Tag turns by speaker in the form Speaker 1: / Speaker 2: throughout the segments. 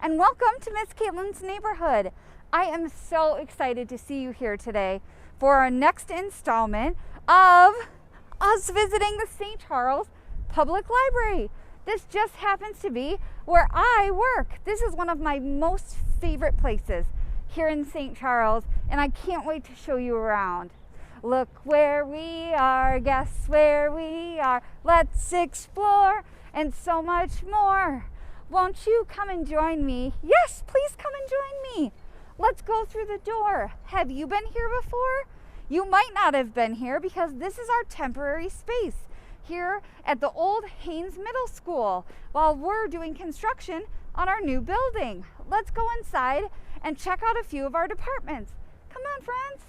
Speaker 1: and welcome to Miss Katelyn's neighborhood. I am so excited to see you here today for our next installment of us visiting the St. Charles Public Library. This just happens to be where I work. This is one of my most favorite places here in St. Charles, and I can't wait to show you around. Look where we are, guess where we are, let's explore, and so much more. Won't you come and join me? Yes, please come and join me. Let's go through the door. Have you been here before? You might not have been here because this is our temporary space here at the old Haynes Middle School while we're doing construction on our new building. Let's go inside and check out a few of our departments. Come on, friends.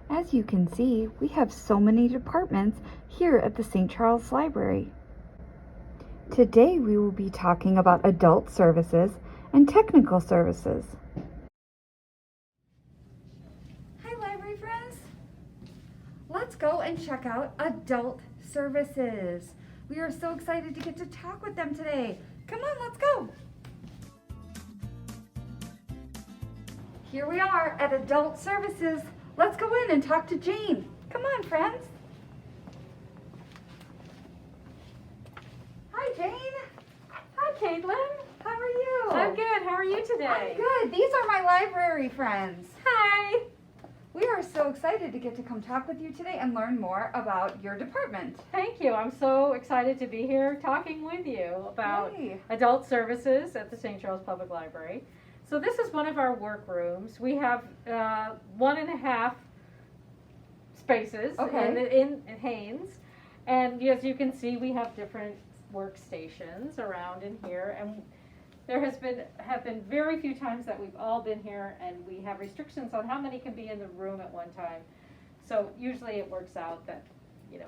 Speaker 1: As you can see, we have so many departments here at the St. Charles Library. Today we will be talking about adult services and technical services. Hi, library friends. Let's go and check out adult services. We are so excited to get to talk with them today. Come on, let's go. Here we are at adult services. Let's go in and talk to Jane. Come on, friends. Hi, Jane.
Speaker 2: Hi, Katelyn.
Speaker 1: How are you?
Speaker 2: I'm good. How are you today?
Speaker 1: I'm good. These are my library friends.
Speaker 2: Hi.
Speaker 1: We are so excited to get to come talk with you today and learn more about your department.
Speaker 2: Thank you. I'm so excited to be here talking with you about adult services at the St. Charles Public Library. So this is one of our workrooms. We have 1.5 spaces in Haynes. And as you can see, we have different workstations around in here. And there have been very few times that we've all been here, and we have restrictions on how many can be in the room at one time. So usually it works out that,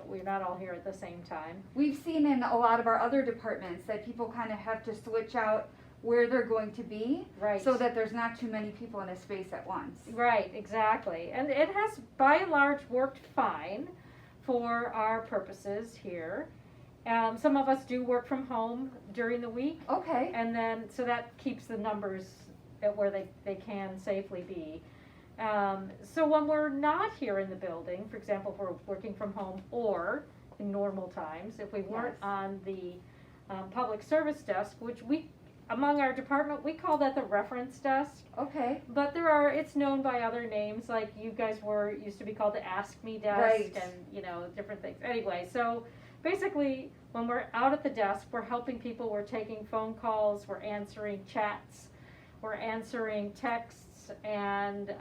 Speaker 2: we're not all here at the same time.
Speaker 1: We've seen in a lot of our other departments that people kind of have to switch out where they're going to be,
Speaker 2: right,
Speaker 1: so that there's not too many people in a space at once.
Speaker 2: Right, exactly. And it has, by and large, worked fine for our purposes here. Some of us do work from home during the week.
Speaker 1: Okay.
Speaker 2: And then, so that keeps the numbers at where they can safely be. So when we're not here in the building, for example, if we're working from home or in normal times, if we weren't on the public service desk, which among our department, we call that the reference desk.
Speaker 1: Okay.
Speaker 2: But it's known by other names, like you guys used to be called the Ask Me desk,
Speaker 1: right,
Speaker 2: and, different things. Anyway, so basically, when we're out at the desk, we're helping people, we're taking phone calls, we're answering chats, we're answering texts, and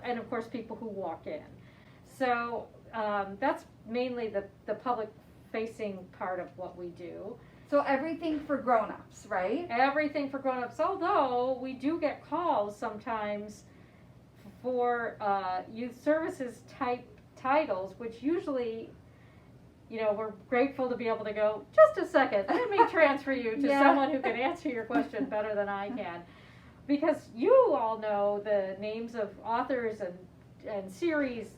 Speaker 2: of course, people who walk in. So that's mainly the public-facing part of what we do.
Speaker 1: So everything for grown-ups, right?
Speaker 2: Everything for grown-ups, although we do get calls sometimes for youth services type titles, which usually, we're grateful to be able to go, just a second, let me transfer you to someone who can answer your question better than I can. Because you all know the names of authors and series,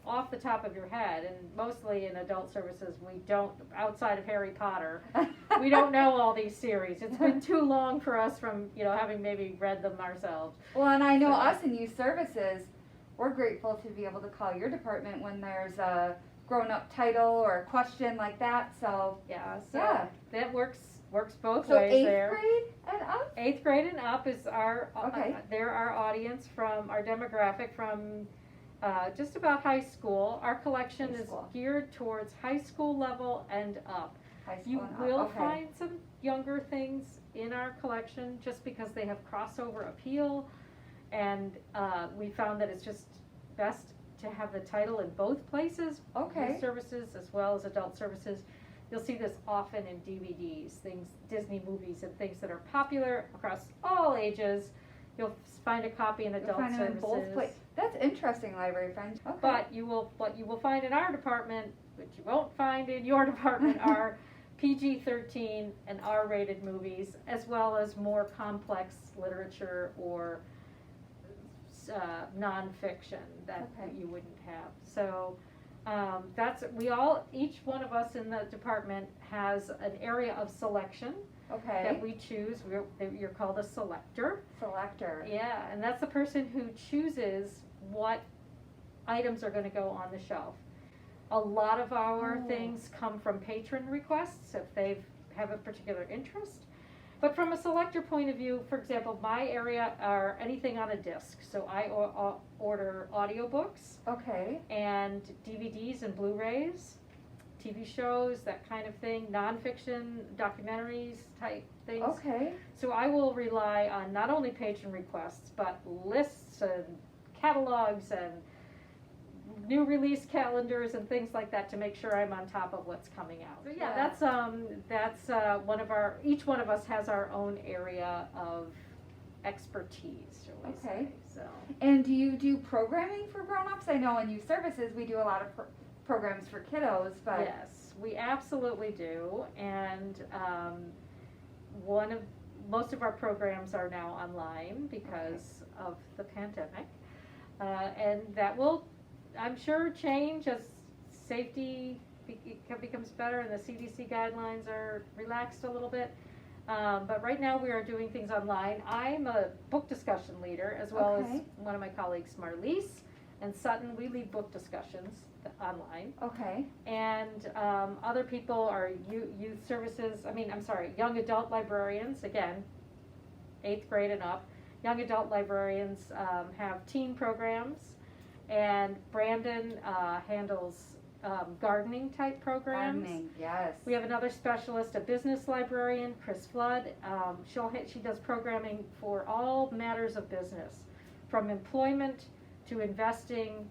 Speaker 2: off the top of your head, and mostly in adult services we don't, outside of Harry Potter, we don't know all these series. It's been too long for us from, having maybe read them ourselves.
Speaker 1: Well, and I know us in youth services, we're grateful to be able to call your department when there's a grown-up title or a question like that, so.
Speaker 2: That works both ways there.
Speaker 1: So 8th grade and up?
Speaker 2: 8th grade and up is they're our audience, from our demographic from just about high school. Our collection is geared towards high school level and up. You will find some younger things in our collection just because they have crossover appeal, and we found that it's just best to have the title in both places, youth services as well as adult services. You'll see this often in DVDs, Disney movies and things that are popular across all ages. You'll find a copy in adult services.
Speaker 1: In both places. That's interesting, library friends. Okay.
Speaker 2: But what you will find in our department, which you won't find in your department, are PG-13 and R-rated movies, as well as more complex literature or nonfiction that you wouldn't have. So Each one of us in the department has an area of selection
Speaker 1: Okay.
Speaker 2: that we choose. You're called a selector.
Speaker 1: Selector.
Speaker 2: Yeah, and that's the person who chooses what items are going to go on the shelf. A lot of our things come from patron requests if they have a particular interest. But from a selector point of view, for example, my area are anything on a disc. So I order audiobooks.
Speaker 1: Okay.
Speaker 2: And DVDs and Blu-rays, TV shows, that kind of thing, nonfiction, documentaries type things.
Speaker 1: Okay.
Speaker 2: So I will rely on not only patron requests, but lists and catalogs and new release calendars and things like that to make sure I'm on top of what's coming out. So yeah, that's one of our, each one of us has our own area of expertise, shall we say. So.
Speaker 1: And do you do programming for grown-ups? I know in youth services we do a lot of programs for kiddos, but
Speaker 2: yes, we absolutely do. And most of our programs are now online because of the pandemic, and that will, I'm sure, change as safety becomes better and the CDC guidelines are relaxed a little bit. But right now we are doing things online. I'm a book discussion leader as well as one of my colleagues, Marlise and Sutton. We lead book discussions online.
Speaker 1: Okay.
Speaker 2: And other people are youth services, young adult librarians, again, 8th grade and up. Young adult librarians have teen programs, and Brandon handles gardening type programs.
Speaker 1: Gardening, yes.
Speaker 2: We have another specialist, a business librarian, Chris Flood. She does programming for all matters of business, from employment to investing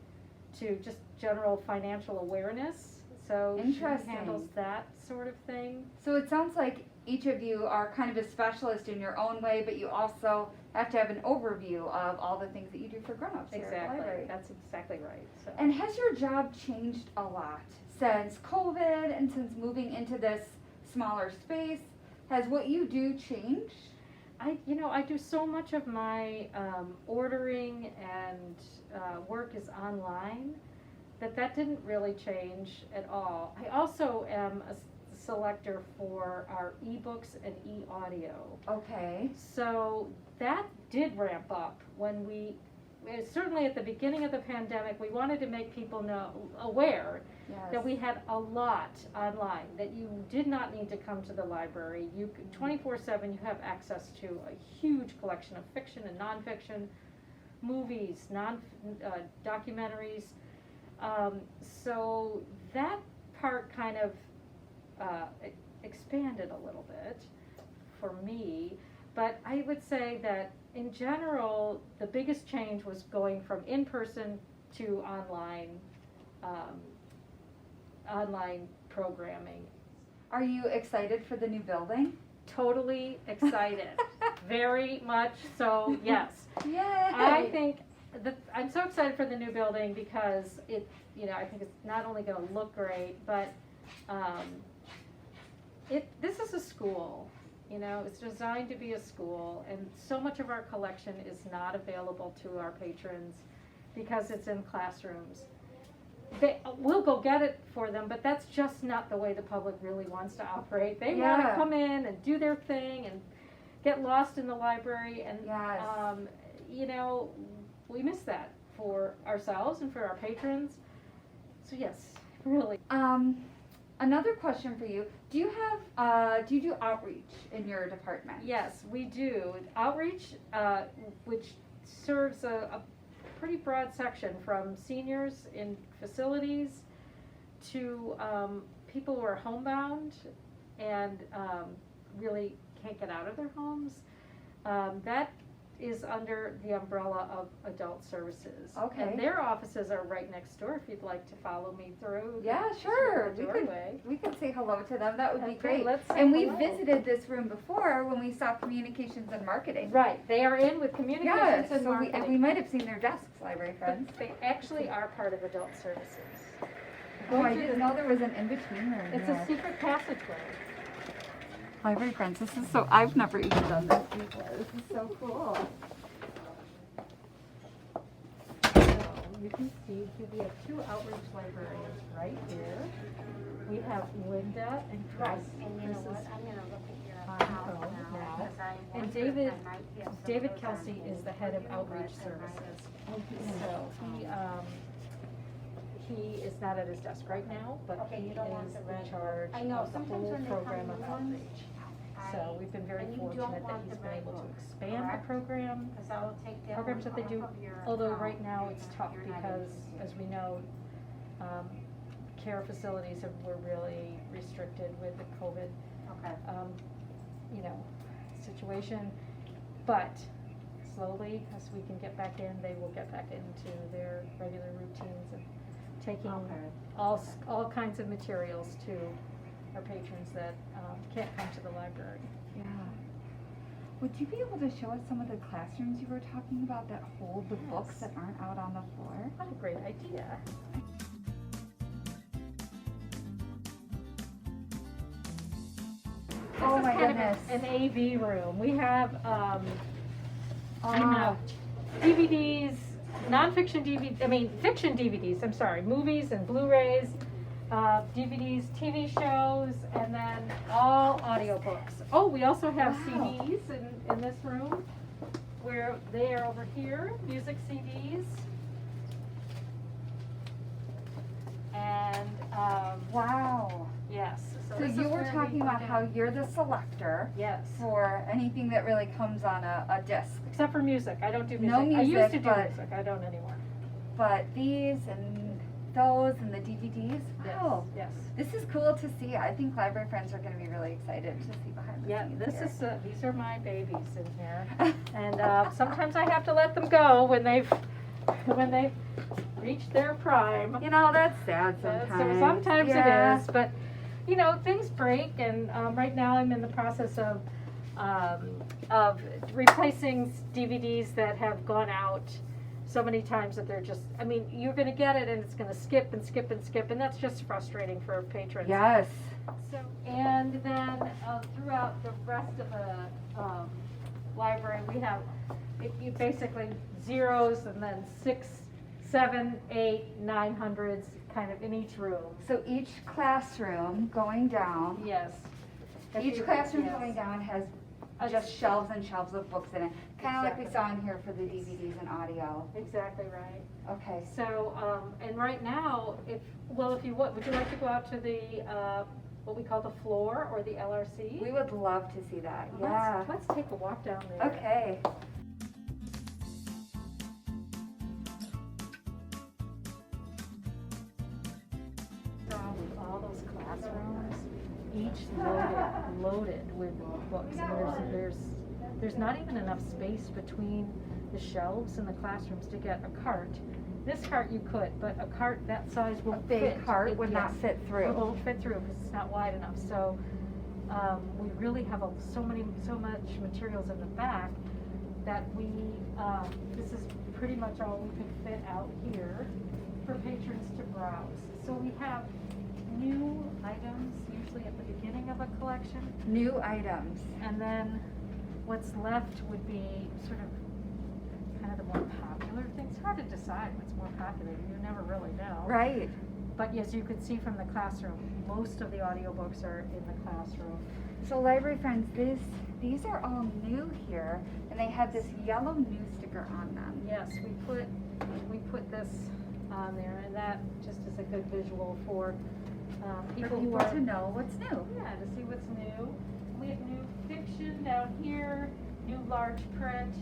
Speaker 2: to just general financial awareness. So she handles that sort of thing.
Speaker 1: So it sounds like each of you are kind of a specialist in your own way, but you also have to have an overview of all the things that you do for grown-ups here at the library.
Speaker 2: That's exactly right. So.
Speaker 1: And has your job changed a lot since COVID and since moving into this smaller space? Has what you do changed?
Speaker 2: I do so much of my ordering and work is online that didn't really change at all. I also am a selector for our ebooks and e-audio.
Speaker 1: Okay.
Speaker 2: So that did ramp up when certainly at the beginning of the pandemic, we wanted to make people aware that we had a lot online, that you did not need to come to the library. You 24/7, you have access to a huge collection of fiction and nonfiction, movies, documentaries. So that part kind of expanded a little bit for me, but I would say that in general, the biggest change was going from in-person to online programming.
Speaker 1: Are you excited for the new building?
Speaker 2: Totally excited. Very much so, yes.
Speaker 1: Yay!
Speaker 2: I think I'm so excited for the new building because I think it's not only going to look great, but this is a school. It's designed to be a school, and so much of our collection is not available to our patrons because it's in classrooms. We'll go get it for them, but that's just not the way the public really wants to operate. They want to come in and do their thing and get lost in the library, and we miss that for ourselves and for our patrons. So yes, really.
Speaker 1: Another question for you. Do you do outreach in your department?
Speaker 2: Yes, we do. Outreach, which serves a pretty broad section, from seniors in facilities to people who are homebound and really can't get out of their homes. That is under the umbrella of adult services.
Speaker 1: Okay.
Speaker 2: And their offices are right next door if you'd like to follow me through.
Speaker 1: Yeah, sure. We could say hello to them. That would be great. And we visited this room before when we saw communications and marketing.
Speaker 2: Right. They are in with communications and
Speaker 1: so
Speaker 2: marketing.
Speaker 1: we might have seen their desks, library friends.
Speaker 2: They actually are part of adult services.
Speaker 1: Oh, I didn't know there was an in-between room.
Speaker 2: It's a secret passageway.
Speaker 1: Library friends, I've never even done this before. This is so cool.
Speaker 2: you can see here we have two outreach librarians right here. We have Linda and Chris.
Speaker 3: And you know what, I'm gonna look at your
Speaker 2: on
Speaker 3: house
Speaker 2: phone
Speaker 3: now,
Speaker 2: now.
Speaker 3: because I
Speaker 2: And
Speaker 3: wonder
Speaker 2: David,
Speaker 3: if I might get some of
Speaker 2: David
Speaker 3: those
Speaker 2: Kelsey
Speaker 3: on
Speaker 2: is the head of
Speaker 3: you,
Speaker 2: outreach
Speaker 3: but I might-
Speaker 2: services. So he is not at his desk right now, but
Speaker 3: Okay,
Speaker 2: he
Speaker 3: you don't want
Speaker 2: is
Speaker 3: the
Speaker 2: in
Speaker 3: red.
Speaker 2: charge
Speaker 3: I know,
Speaker 2: of the
Speaker 3: sometimes
Speaker 2: whole
Speaker 3: when they come
Speaker 2: program of
Speaker 3: new ones,
Speaker 2: outreach. So we've been very
Speaker 3: and you don't
Speaker 2: fortunate that
Speaker 3: want
Speaker 2: he's
Speaker 3: the
Speaker 2: been
Speaker 3: red
Speaker 2: able to
Speaker 3: book,
Speaker 2: expand the
Speaker 3: correct?
Speaker 2: program,
Speaker 3: Cause I will take that
Speaker 2: programs
Speaker 3: one
Speaker 2: that they do.
Speaker 3: off of your
Speaker 2: Although
Speaker 3: account.
Speaker 2: right now
Speaker 3: You're
Speaker 2: it's
Speaker 3: not-
Speaker 2: tough
Speaker 3: you're not
Speaker 2: because,
Speaker 3: using it.
Speaker 2: as we know, care facilities were really restricted with the COVID,
Speaker 3: Okay.
Speaker 2: situation. But slowly, as we can get back in, they will get back into their regular routines of taking
Speaker 3: Okay.
Speaker 2: all kinds of materials to our patrons that can't come to the library.
Speaker 1: Yeah. Would you be able to show us some of the classrooms you were talking about that hold the books
Speaker 2: Yes.
Speaker 1: that aren't out on the floor?
Speaker 2: What a great idea.
Speaker 1: Oh
Speaker 2: This
Speaker 1: my
Speaker 2: is kind
Speaker 1: goodness.
Speaker 2: of an AV room. We have
Speaker 1: Oh.
Speaker 2: DVDs, fiction DVDs, I'm sorry, movies and Blu-rays, DVDs, TV shows, and then all audiobooks. Oh, we also have
Speaker 1: Wow.
Speaker 2: CDs in this room, where they are over here, music CDs. And,
Speaker 1: Wow.
Speaker 2: yes.
Speaker 1: So
Speaker 2: this
Speaker 1: you
Speaker 2: is
Speaker 1: were
Speaker 2: where we
Speaker 1: talking about
Speaker 2: put
Speaker 1: how
Speaker 2: in-
Speaker 1: you're the selector
Speaker 2: Yes.
Speaker 1: for anything that really comes on a disc.
Speaker 2: Except for music. I don't do music.
Speaker 1: No
Speaker 2: I used
Speaker 1: music,
Speaker 2: to do
Speaker 1: but-
Speaker 2: music. I don't anymore.
Speaker 1: But these and those and the DVDs, wow.
Speaker 2: Yes.
Speaker 1: This is cool to see. I think library friends are going to be really excited to see behind the
Speaker 2: Yeah,
Speaker 1: scenes
Speaker 2: this
Speaker 1: here.
Speaker 2: is, these are my babies in here. And sometimes I have to let them go when they've reached their prime.
Speaker 1: You know, that's sad
Speaker 2: So
Speaker 1: sometimes.
Speaker 2: sometimes
Speaker 1: Yeah.
Speaker 2: it is, but things break, and right now I'm in the process of replacing DVDs that have gone out so many times that they're just, you're gonna get it and it's gonna skip and skip and skip, and that's just frustrating for patrons.
Speaker 1: Yes.
Speaker 2: So, and then throughout the rest of the library, we have you basically zeros and then 6, 7, 8, 900s kind of in each room.
Speaker 1: So each classroom going down,
Speaker 2: Yes.
Speaker 1: each classroom
Speaker 2: Yes.
Speaker 1: going down has
Speaker 2: A-
Speaker 1: just shelves and shelves of books in it. Kind of like we
Speaker 2: Exactly.
Speaker 1: saw in here for the DVDs and audio.
Speaker 2: Exactly right.
Speaker 1: Okay.
Speaker 2: So, and right now, if you would you like to go out to the what we call the floor or the LRC?
Speaker 1: We would love to see that. Yeah.
Speaker 2: Let's take a walk down there.
Speaker 1: Okay.
Speaker 2: All those classrooms, each loaded with books, and there's not even enough space between the shelves in the classrooms to get a cart. This cart you could, but a cart that size
Speaker 1: A
Speaker 2: won't
Speaker 1: big
Speaker 2: fit.
Speaker 1: cart would not
Speaker 2: Yes.
Speaker 1: fit
Speaker 2: It
Speaker 1: through.
Speaker 2: won't fit through because it's not wide enough. So we really have so much materials in the back that this is pretty much all we could fit out here for patrons to browse. So we have new items usually at the beginning of a collection,
Speaker 1: New items.
Speaker 2: and then what's left would be sort of kind of the more popular things. It's hard to decide what's more popular. You never really know.
Speaker 1: Right.
Speaker 2: But yes, you can see from the classroom, most of the audiobooks are in the classroom.
Speaker 1: So library friends, these are all new here, and they have this yellow new sticker on them.
Speaker 2: Yes, we put this on there, and that just is a good visual for people who are
Speaker 1: to know what's new.
Speaker 2: Yeah, to see what's new. We have new fiction down here, new large print,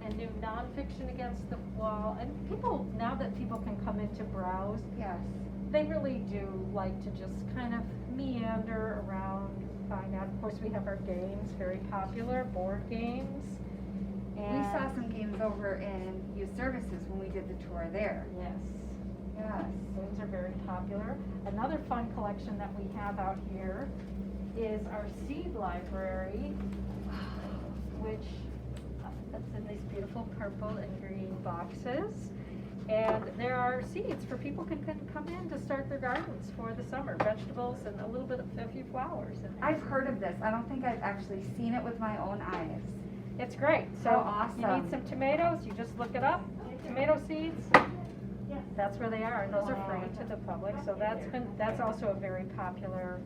Speaker 2: and new nonfiction against the wall. And now that people can come in to browse,
Speaker 1: Yes.
Speaker 2: they really do like to just kind of meander around, find out. Of course, we have our games, very popular, board games. And
Speaker 1: We saw some games over in youth services when we did the tour there.
Speaker 2: Yes.
Speaker 1: Yes.
Speaker 2: Those are very popular. Another fun collection that we have out here is our seed library, which that's in these beautiful purple and green boxes. And there are seeds for people can come in to start their gardens for the summer, vegetables and a few flowers. In there.
Speaker 1: I've heard of this. I don't think I've actually seen it with my own eyes.
Speaker 2: It's great. So
Speaker 1: How
Speaker 2: you
Speaker 1: awesome.
Speaker 2: need some tomatoes, you just look it up, tomato seeds, That's where they are, and those are free to the public, so that's also a very popular,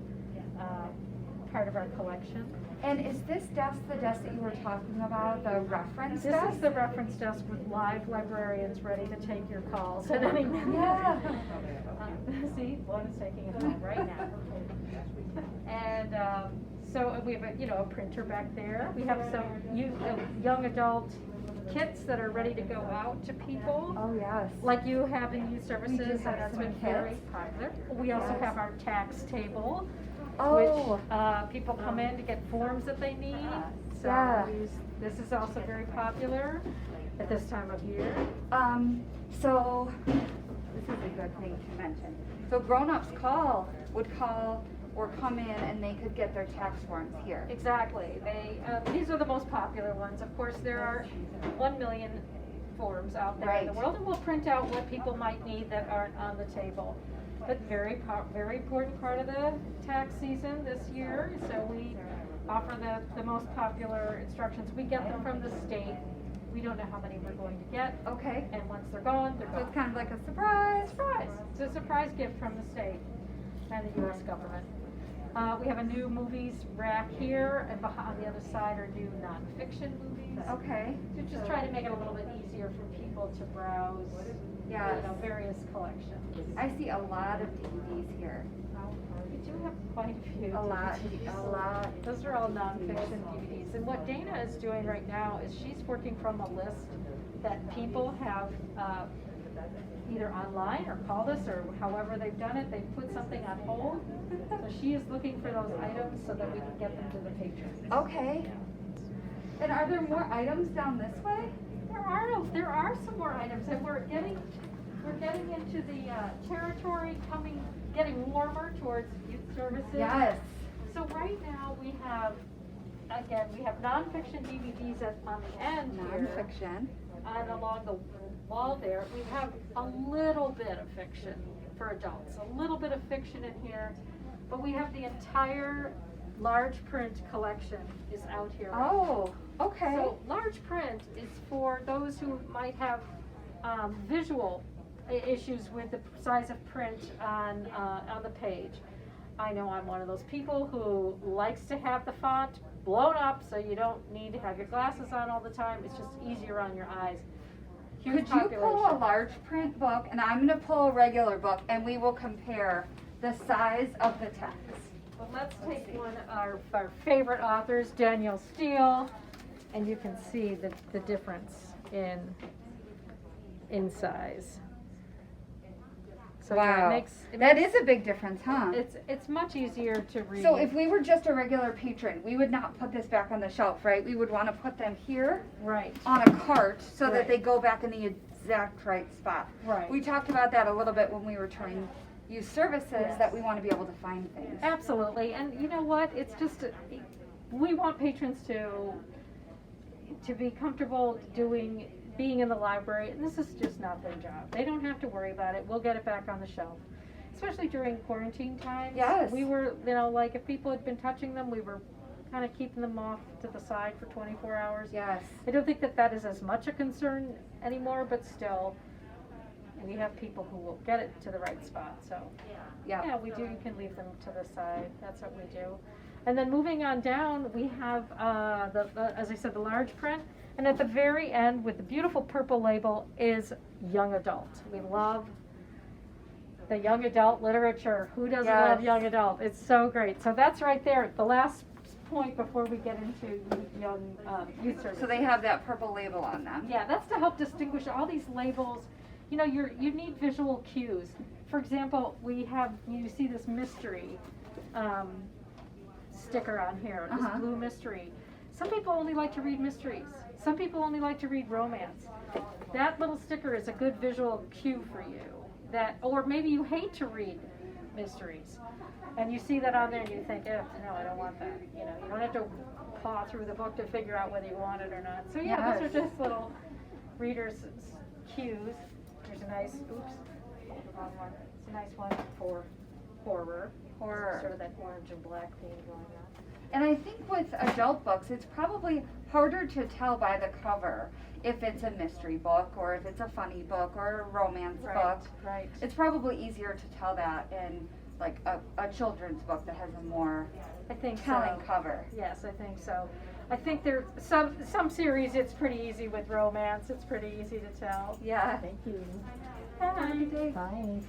Speaker 2: part of our collection.
Speaker 1: And is this desk the desk that you were talking about, the reference
Speaker 2: This
Speaker 1: desk?
Speaker 2: is the reference desk with live librarians ready to take your calls at any minute.
Speaker 1: Yeah.
Speaker 2: See, one is taking it home right now. And so we have a printer back there. We have some young adult kits that are ready to go out to people.
Speaker 1: Oh, yes.
Speaker 2: Like you have in youth services,
Speaker 1: We do
Speaker 2: and
Speaker 1: have
Speaker 2: that's
Speaker 1: some
Speaker 2: been
Speaker 1: kits.
Speaker 2: very popular. We also have our tax table,
Speaker 1: Oh.
Speaker 2: which people come in to get forms that they need. So
Speaker 1: Yeah.
Speaker 2: this is also very popular at this time of year.
Speaker 1: So this is a good thing to mention. So grown-ups would call or come in and they could get their tax forms here.
Speaker 2: Exactly. These are the most popular ones. Of course, there are 1 million forms out there in the
Speaker 1: Right.
Speaker 2: world, and we'll print out what people might need that aren't on the table. But very important part of the tax season this year. So we offer the most popular instructions. We get them from the state. We don't know how many we're going to get,
Speaker 1: Okay.
Speaker 2: and once they're gone, they're
Speaker 1: So
Speaker 2: gone.
Speaker 1: it's kind of like a surprise.
Speaker 2: Surprise! It's a surprise gift from the state and the U.S. government. We have a new movies rack here, and on the other side are new nonfiction movies.
Speaker 1: Okay.
Speaker 2: To just try to make it a little bit easier for people to browse,
Speaker 1: Yes.
Speaker 2: various collections.
Speaker 1: I see a lot of DVDs here.
Speaker 2: We do have quite a few.
Speaker 1: A lot.
Speaker 2: DVDs.
Speaker 1: A lot.
Speaker 2: Those are all nonfiction DVDs. And what Dana is doing right now is she's working from a list that people have either online or called us, or however they've done it, they've put something on hold. So she is looking for those items so that we can get them to the patrons.
Speaker 1: Okay. And are there more items down this way?
Speaker 2: There are some more items, and we're getting into the territory getting warmer towards youth services.
Speaker 1: Yes.
Speaker 2: So right now we have nonfiction DVDs on the end here.
Speaker 1: Nonfiction.
Speaker 2: And along the wall there, we have a little bit of fiction for adults, a little bit of fiction in here, but we have the entire large print collection is out here.
Speaker 1: Oh, okay.
Speaker 2: So large print is for those who might have visual issues with the size of print on the page. I know I'm one of those people who likes to have the font blown up so you don't need to have your glasses on all the time. It's just easier on your eyes. Huge
Speaker 1: Could you pull a
Speaker 2: population.
Speaker 1: large print book, and I'm gonna pull a regular book, and we will compare the size of the text.
Speaker 2: Well, let's take one of our favorite authors, Danielle Steele, and you can see the difference in size. So yeah,
Speaker 1: Wow.
Speaker 2: it
Speaker 1: That
Speaker 2: makes-
Speaker 1: is a big difference, huh?
Speaker 2: It's much easier to read.
Speaker 1: So if we were just a regular patron, we would not put this back on the shelf, right? We would want to put them here
Speaker 2: Right.
Speaker 1: on a cart so that
Speaker 2: Right.
Speaker 1: they go back in the exact right spot.
Speaker 2: Right.
Speaker 1: We talked about that a little bit when we were touring youth services,
Speaker 2: Yes.
Speaker 1: that we want to be able to find things.
Speaker 2: Absolutely, and you know what? It's just we want patrons to be comfortable being in the library, and this is just not their job. They don't have to worry about it. We'll get it back on the shelf, especially during quarantine times.
Speaker 1: Yes.
Speaker 2: We were, like if people had been touching them, we were kind of keeping them off to the side for 24 hours.
Speaker 1: Yes.
Speaker 2: I don't think that is as much a concern anymore, but still, we have people who will get it to the right spot. So yeah, we do. You can leave them to the side. That's what we do. And then moving on down, we have as I said, the large print. And at the very end, with the beautiful purple label, is young adult. We love the young adult literature. Who doesn't love
Speaker 1: Yes.
Speaker 2: young adult? It's so great. So that's right there, the last point before we get into young youth services.
Speaker 1: So they have that purple label on them.
Speaker 2: Yeah, that's to help distinguish all these labels. You know, you need visual cues. For example, you see this mystery sticker on here, this
Speaker 1: Uh-huh.
Speaker 2: blue mystery. Some people only like to read mysteries. Some people only like to read romance. That little sticker is a good visual cue for you. Or maybe you hate to read mysteries, and you see that on there and you think, no, I don't want that. You know, you don't have to paw through the book to figure out whether you want it or not. So yeah,
Speaker 1: Yes.
Speaker 2: those are just little readers' cues. There's a nice, wrong one. It's a nice one for horror.
Speaker 1: Horror.
Speaker 2: Sort of that orange and black theme going on.
Speaker 1: And I think with adult books, it's probably harder to tell by the cover if it's a mystery book or if it's a funny book or a romance book.
Speaker 2: Right.
Speaker 1: It's probably easier to tell that in like a children's book that has a more
Speaker 2: I think
Speaker 1: telling
Speaker 2: so.
Speaker 1: cover.
Speaker 2: Yes, I think so. I think there's some series it's pretty easy with romance. It's pretty easy to tell.
Speaker 1: Yeah.
Speaker 4: Thank you.
Speaker 1: Have a good day.
Speaker 4: Bye.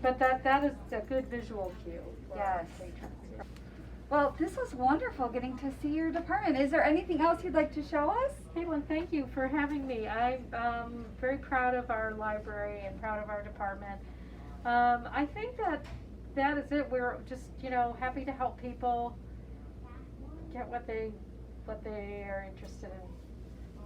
Speaker 2: But that is a good visual cue. For
Speaker 1: Yes.
Speaker 2: patrons.
Speaker 1: Well, this was wonderful getting to see your department. Is there anything else you'd like to show us?
Speaker 2: Caitlin, thank you for having me. I'm very proud of our library and proud of our department. I think that is it. We're just, happy to help people get what they are interested in.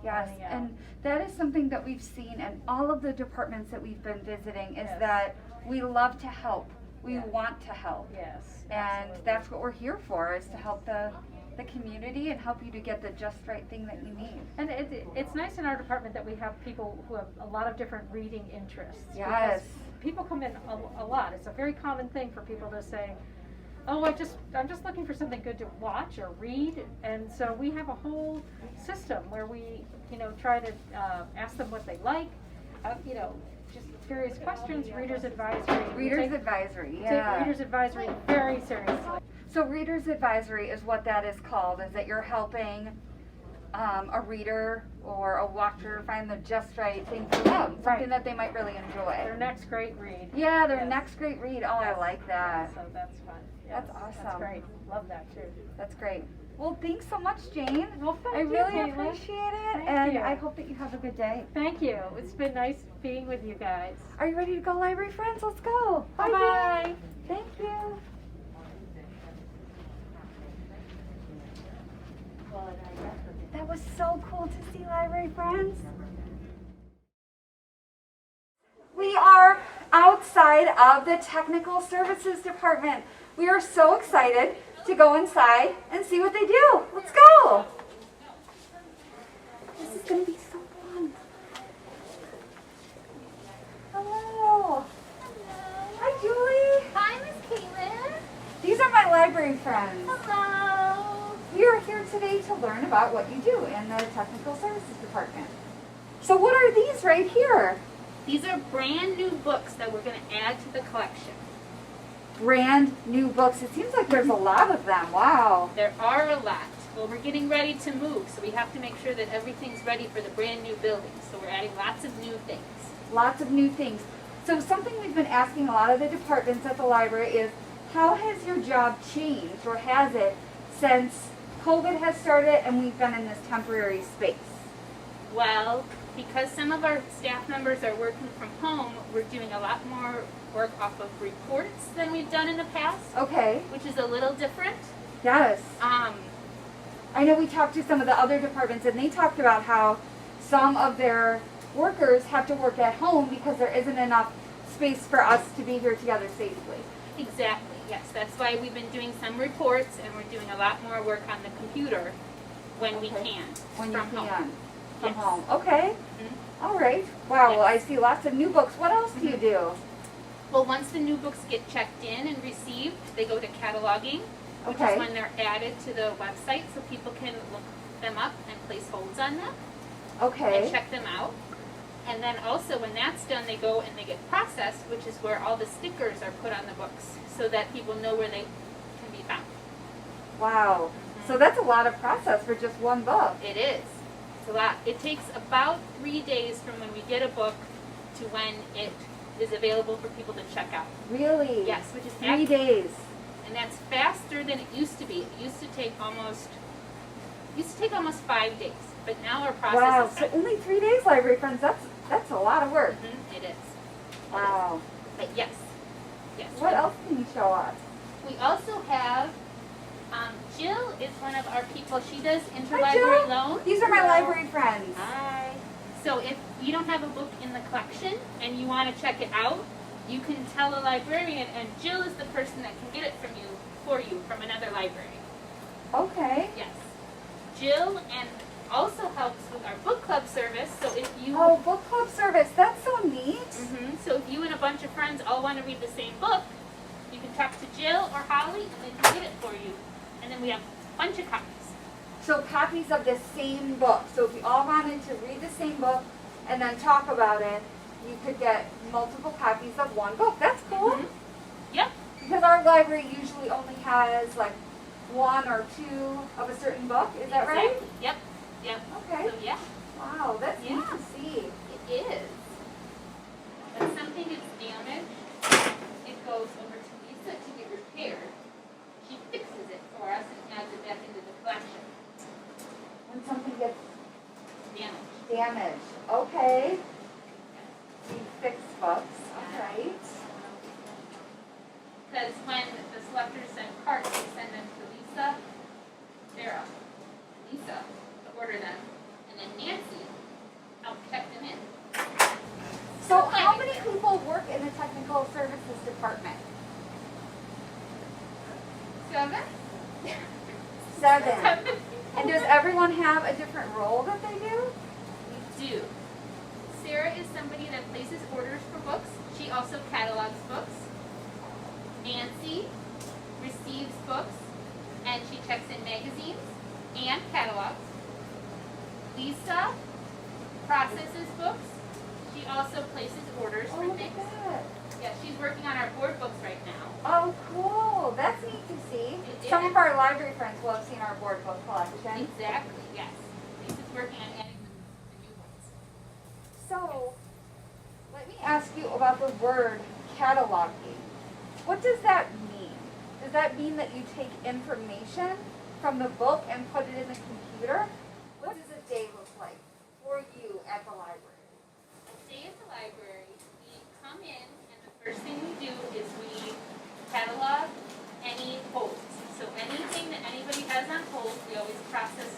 Speaker 1: Yes,
Speaker 2: finding out.
Speaker 1: and that is something that we've seen in all of the departments that we've been visiting is
Speaker 2: Yes.
Speaker 1: that we love to help. We
Speaker 2: Yeah.
Speaker 1: want to help.
Speaker 2: Yes.
Speaker 1: And
Speaker 2: absolutely.
Speaker 1: that's what we're here for, is to help the community and help you to get the just right thing that you need.
Speaker 2: And it's nice in our department that we have people who have a lot of different reading interests.
Speaker 1: Yes.
Speaker 2: Because people come in a lot. It's a very common thing for people to say, oh, I'm just looking for something good to watch or read. And so we have a whole system where we, try to ask them what they like, just various questions, reader's advisory. We
Speaker 1: Reader's
Speaker 2: take-
Speaker 1: advisory,
Speaker 2: Take
Speaker 1: yeah.
Speaker 2: reader's advisory very seriously.
Speaker 1: So reader's advisory is what that is called, is that you're helping a reader or a watcher find the just right thing for them, something
Speaker 2: Right.
Speaker 1: that they might really enjoy.
Speaker 2: Their next great read.
Speaker 1: Yeah, their
Speaker 2: Yes.
Speaker 1: next great read. Oh, I like that.
Speaker 2: So that's fun.
Speaker 1: That's
Speaker 2: Yes,
Speaker 1: awesome.
Speaker 2: That's great. Love that too.
Speaker 1: That's great. Well, thanks so much, Jane.
Speaker 2: Well, thank
Speaker 1: I
Speaker 2: you,
Speaker 1: really
Speaker 2: Caitlin.
Speaker 1: appreciate it,
Speaker 2: Thank
Speaker 1: and
Speaker 2: you.
Speaker 1: I hope that you have a good day.
Speaker 2: Thank you. It's been nice being with you guys.
Speaker 1: Are you ready to go, library friends? Let's go. Bye,
Speaker 2: Bye-bye.
Speaker 1: Jane. Thank you. That was so cool to see, library friends. We are outside of the Technical Services Department. We are so excited to go inside and see what they do. Let's go. This is going to be so fun. Hello. Hi, Julie.
Speaker 3: Hi, Miss Katelyn.
Speaker 1: These are my library friends.
Speaker 3: Hello.
Speaker 1: We are here today to learn about what you do in the Technical Services Department. So what are these right here?
Speaker 5: These are brand new books that we're going to add to the collection.
Speaker 1: Brand new books. It seems like there's a lot of them. Wow.
Speaker 5: There are a lot. Well, we're getting ready to move, so we have to make sure that everything's ready for the brand new building. So we're adding lots of new things.
Speaker 1: Lots of new things. So something we've been asking a lot of the departments at the library is, how has your job changed, or has it, since COVID has started and we've been in this temporary space?
Speaker 5: Well, because some of our staff members are working from home, we're doing a lot more work off of reports than we've done in the past,
Speaker 1: Okay.
Speaker 5: which is a little different.
Speaker 1: Yes.
Speaker 5: Um,
Speaker 1: I know we talked to some of the other departments and they talked about how some of their workers have to work at home because there isn't enough space for us to be here together safely.
Speaker 5: Exactly, yes. That's why we've been doing some reports, and we're doing a lot more work on the computer when we
Speaker 1: Okay.
Speaker 5: can.
Speaker 1: When
Speaker 5: from
Speaker 1: you
Speaker 5: home.
Speaker 1: can. From
Speaker 5: Yes.
Speaker 1: home. Okay.
Speaker 5: Mhm.
Speaker 1: All right. Wow. Well, I see lots of new books. What else do you do?
Speaker 5: Well, once the new books get checked in and received, they go to cataloging, which
Speaker 1: Okay.
Speaker 5: is when they're added to the website so people can look them up and place holds on them and
Speaker 1: Okay.
Speaker 5: check them out. And then also when that's done, they go and they get processed, which is where all the stickers are put on the books so that people know where they can be found.
Speaker 1: Wow. So that's a lot of process for just one book.
Speaker 5: It is. It's a lot. It takes about 3 days from when we get a book to when it is available for people to check out.
Speaker 1: Really?
Speaker 5: Yes, which is
Speaker 1: 3 days.
Speaker 5: and that's faster than it used to be. It used to take almost 5 days, but now our process
Speaker 1: Wow.
Speaker 5: is
Speaker 1: So only 3 days, library friends. That's a lot of work.
Speaker 5: It is.
Speaker 1: Wow.
Speaker 5: But yes.
Speaker 1: What else can you show us?
Speaker 5: We also have Jill is one of our people. She does
Speaker 1: Hi,
Speaker 5: interlibrary
Speaker 1: Jill.
Speaker 5: loans.
Speaker 1: These are my library friends.
Speaker 5: Hi. So if you don't have a book in the collection and you want to check it out, you can tell a librarian, and Jill is the person that can get it for you from another library.
Speaker 1: Okay.
Speaker 5: Yes. Jill and also helps with our book club service. So if you
Speaker 1: Oh, book club service. That's so neat.
Speaker 5: So if you and a bunch of friends all want to read the same book, you can talk to Jill or Holly, and they can get it for you. And then we have a bunch of copies.
Speaker 1: So copies of the same book. So if you all wanted to read the same book and then talk about it, you could get multiple copies of one book. That's cool.
Speaker 5: Yep.
Speaker 1: Because our library usually only has like one or two of a certain book. Is that right?
Speaker 5: Exactly. Yep. Yep.
Speaker 1: Okay.
Speaker 5: So yeah,
Speaker 1: Wow, that's neat
Speaker 5: Yeah.
Speaker 1: to see.
Speaker 5: it is. When something is damaged, it goes over to Lisa to get repaired. She fixes it for us and adds it back into the collection.
Speaker 1: When something gets
Speaker 5: Damaged.
Speaker 1: damaged. Okay. You fix books. All right.
Speaker 5: Because when the selectors send carts, they send them to Lisa, Sarah, Lisa to order them, and then Nancy helps check them in.
Speaker 1: So how many people work in the technical services department?
Speaker 5: 7?
Speaker 1: 7. And does everyone have a different role that they do?
Speaker 5: We do. Sarah is somebody that places orders for books. She also catalogs books. Nancy receives books, and she checks in magazines and catalogs. Lisa processes books. She also places orders for
Speaker 1: Oh, look
Speaker 5: things.
Speaker 1: at that.
Speaker 5: Yeah, she's working on our board books right now.
Speaker 1: Oh, cool. That's neat to see.
Speaker 5: It
Speaker 1: Some
Speaker 5: is.
Speaker 1: of our library friends will have seen our board book collection.
Speaker 5: Exactly, yes. Lisa's working on adding the new ones.
Speaker 1: So, let me ask you about the word cataloging. What does that mean? Does that mean that you take information from the book and put it in the computer? What does a day look like for you at the library?
Speaker 5: Stay at the library, we come in, and the first thing we do is we catalog any holds. So anything that anybody has on hold, we always process,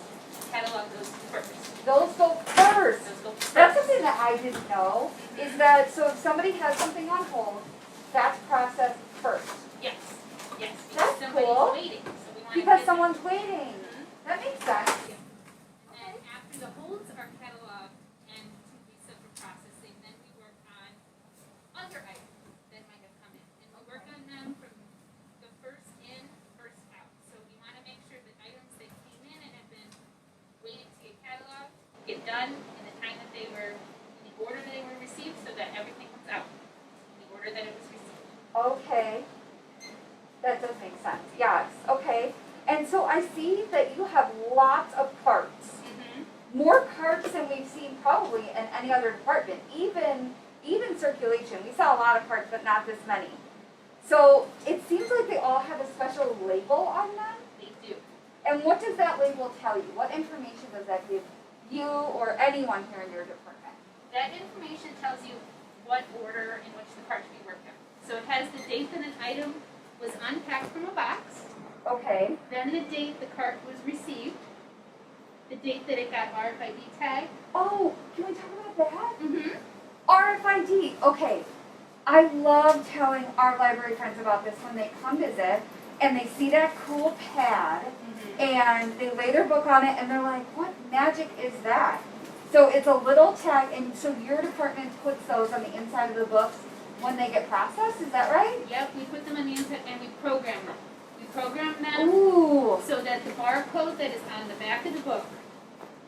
Speaker 5: catalog those first.
Speaker 1: Those go first.
Speaker 5: Those go first.
Speaker 1: That's something that I didn't know, is that, so if somebody has something on hold, that's processed first.
Speaker 5: Yes, yes,
Speaker 1: That's
Speaker 5: because somebody's
Speaker 1: cool.
Speaker 5: waiting, so we want to
Speaker 1: Because
Speaker 5: get
Speaker 1: someone's waiting.
Speaker 5: Mhm.
Speaker 1: That makes sense.
Speaker 5: And after the holds are cataloged and to Lisa for processing, then we work on other items that might have come in. And we work on them from the first in, first out. So we want to make sure that items that came in and have been waiting to get cataloged, get done in the time that they were, in the order that they were received, so that everything comes out in the order that it was received.
Speaker 1: Okay. That does make sense. Yes. Okay. And so I see that you have lots of carts. More carts than we've seen probably in any other department. Even circulation. We saw a lot of carts, but not this many. So it seems like they all have a special label on them.
Speaker 5: They do.
Speaker 1: And what does that label tell you? What information does that give you or anyone here in your department?
Speaker 5: That information tells you what order in which the cart should be worked on. So it has the date that an item was unpacked from a box,
Speaker 1: Okay.
Speaker 5: then the date the cart was received, the date that it got RFID tagged.
Speaker 1: Oh, can we talk about that?
Speaker 5: Mm-hmm.
Speaker 1: RFID. Okay. I love telling our library friends about this when they come visit and they see that cool pad and they lay their book on it and they're like, what magic is that? So it's a little tag, and so your department puts those on the inside of the books when they get processed, is that right?
Speaker 5: Yep, we put them on the inside and we program them. We program them
Speaker 1: Ooh,
Speaker 5: so that the barcode that is on the back of the book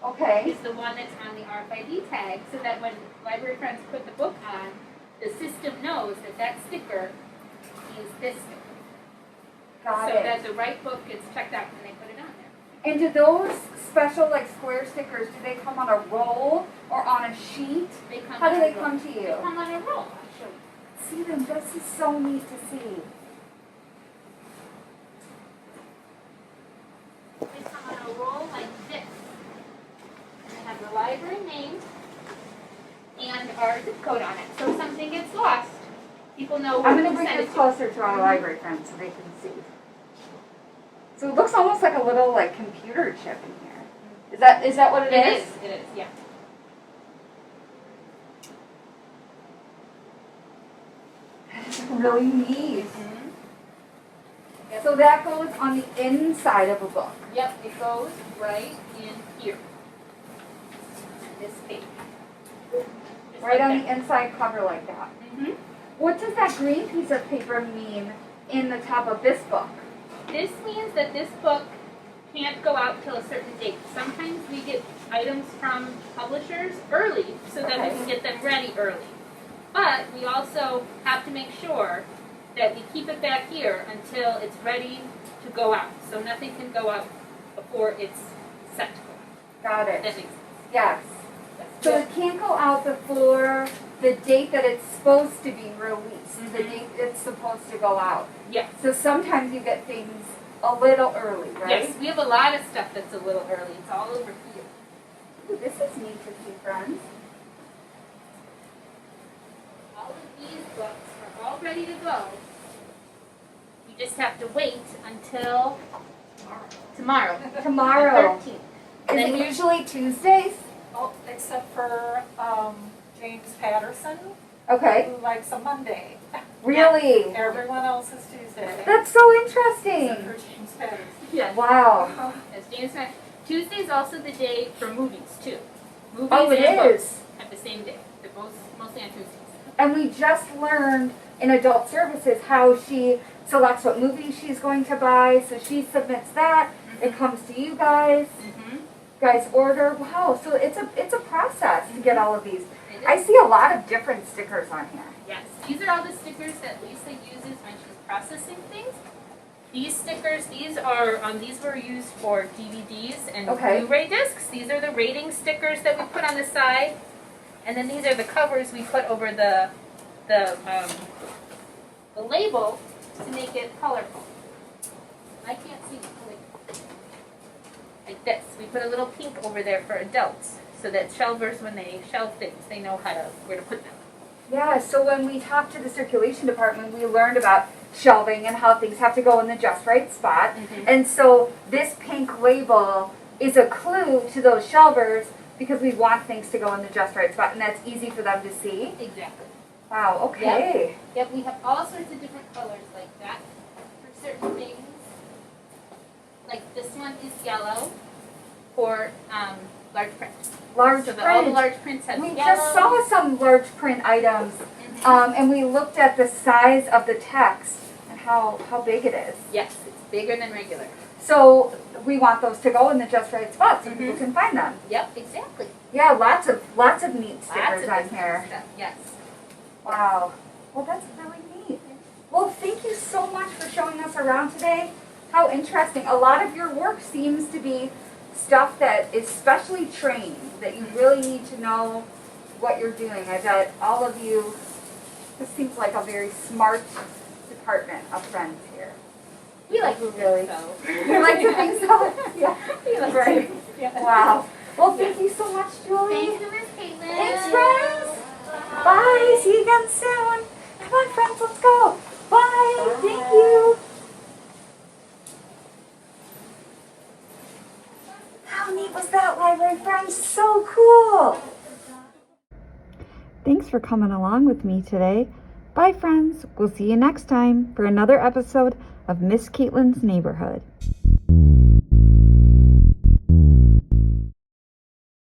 Speaker 1: okay.
Speaker 5: is the one that's on the RFID tag, so that when library friends put the book on, the system knows that that sticker is this sticker.
Speaker 1: Got
Speaker 5: So
Speaker 1: it.
Speaker 5: that the right book gets checked out when they put it on there.
Speaker 1: And do those special like square stickers, do they come on a roll or on a sheet?
Speaker 5: They come
Speaker 1: How do
Speaker 5: on
Speaker 1: they
Speaker 5: a roll.
Speaker 1: come to
Speaker 5: They
Speaker 1: you?
Speaker 5: come on a roll, I'll show you.
Speaker 1: See them, this is so neat to see.
Speaker 5: They come on a roll like this. And they have the library name and our zip code on it. So if something gets lost, people know where
Speaker 1: I'm
Speaker 5: to
Speaker 1: going to bring
Speaker 5: send
Speaker 1: this
Speaker 5: it to.
Speaker 1: closer to our library friends so they can see. So it looks almost like a little like computer chip in here. Is that what it is?
Speaker 5: It is, yeah.
Speaker 1: It's really neat.
Speaker 5: Yep.
Speaker 1: So that goes on the inside of a book.
Speaker 5: Yep, it goes right in here. This page. Just
Speaker 1: Right
Speaker 5: like
Speaker 1: on
Speaker 5: that.
Speaker 1: the inside cover like that.
Speaker 5: Mhm.
Speaker 1: What does that green piece of paper mean in the top of this book?
Speaker 5: This means that this book can't go out till a certain date. Sometimes we get items from publishers early so that we can get them ready early. But we also have to make sure that we keep it back here until it's ready to go out. So nothing can go out before it's set to go out.
Speaker 1: Got it.
Speaker 5: That makes sense.
Speaker 1: Yes. So it can't go out before the date that it's supposed to be released, the date it's supposed to go out.
Speaker 5: Yes.
Speaker 1: So sometimes you get things a little early, right?
Speaker 5: Yes, we have a lot of stuff that's a little early. It's all over here.
Speaker 1: Ooh, this is neat to see, friends.
Speaker 5: All of these books are all ready to go. We just have to wait until tomorrow.
Speaker 1: Tomorrow.
Speaker 5: The 13th.
Speaker 1: Is
Speaker 5: And then
Speaker 1: it usually Tuesdays?
Speaker 4: Oh, except for James Patterson,
Speaker 1: Okay.
Speaker 4: who likes a Monday.
Speaker 1: Really?
Speaker 4: Everyone else is Tuesday.
Speaker 1: That's so
Speaker 4: Except
Speaker 1: interesting.
Speaker 4: for James Patterson.
Speaker 5: Yes.
Speaker 1: Wow.
Speaker 5: As James said, Tuesday is also the day for movies too. Movies
Speaker 1: Oh, it
Speaker 5: and books
Speaker 1: is.
Speaker 5: have the same day. They're both mostly on Tuesdays.
Speaker 1: And we just learned in adult services how she selects what movies she's going to buy. So she submits that. It comes to you guys.
Speaker 5: Mm-hmm.
Speaker 1: Guys order. Wow. So it's a process to get all of these. I see a lot of different stickers on here.
Speaker 5: Yes, these are all the stickers that Lisa uses when she's processing things. These stickers, these were used for DVDs and
Speaker 1: Okay.
Speaker 5: Blu-ray discs. These are the rating stickers that we put on the side, and then these are the covers we put over the label to make it colorful. I can't see like this. We put a little pink over there for adults, so that shelvers, when they shelve things, they know where to put them.
Speaker 1: Yeah, so when we talked to the circulation department, we learned about shelving and how things have to go in the just right spot.
Speaker 5: Mhm.
Speaker 1: And so this pink label is a clue to those shelvers because we want things to go in the just right spot, and that's easy for them to see.
Speaker 5: Exactly.
Speaker 1: Wow, okay.
Speaker 5: Yep, we have all sorts of different colors like that for certain things. Like this one is yellow for large print.
Speaker 1: Large
Speaker 5: So all the
Speaker 1: print.
Speaker 5: large prints have
Speaker 1: We
Speaker 5: yellow.
Speaker 1: just saw some large print items,
Speaker 5: Mhm.
Speaker 1: and we looked at the size of the text and how big it is.
Speaker 5: Yes, it's bigger than regular.
Speaker 1: So we want those to go in the just right spot so people
Speaker 5: Mhm.
Speaker 1: can find them.
Speaker 5: Yep, exactly.
Speaker 1: Yeah, lots of neat
Speaker 5: Lots
Speaker 1: stickers
Speaker 5: of
Speaker 1: on
Speaker 5: different
Speaker 1: here.
Speaker 5: stuff. Yes.
Speaker 1: Wow. Well, that's really neat. Well, thank you so much for showing us around today. How interesting. A lot of your work seems to be stuff that is specially trained, that you really need to know what you're doing. I bet all of you, this seems like a very smart department of friends here.
Speaker 5: We like to
Speaker 1: Really?
Speaker 5: so.
Speaker 1: You like to think so? Yeah.
Speaker 5: We like
Speaker 1: Right.
Speaker 5: to.
Speaker 1: Wow. Well, thank you so much, Julie.
Speaker 5: Thank you, Miss Katelyn.
Speaker 1: Thanks, friends. Bye. See you again soon. Come on, friends. Let's go. Bye. Thank you. How neat was that, library friends? So cool. Thanks for coming along with me today. Bye, friends. We'll see you next time for another episode of Miss Katelyn's Neighborhood.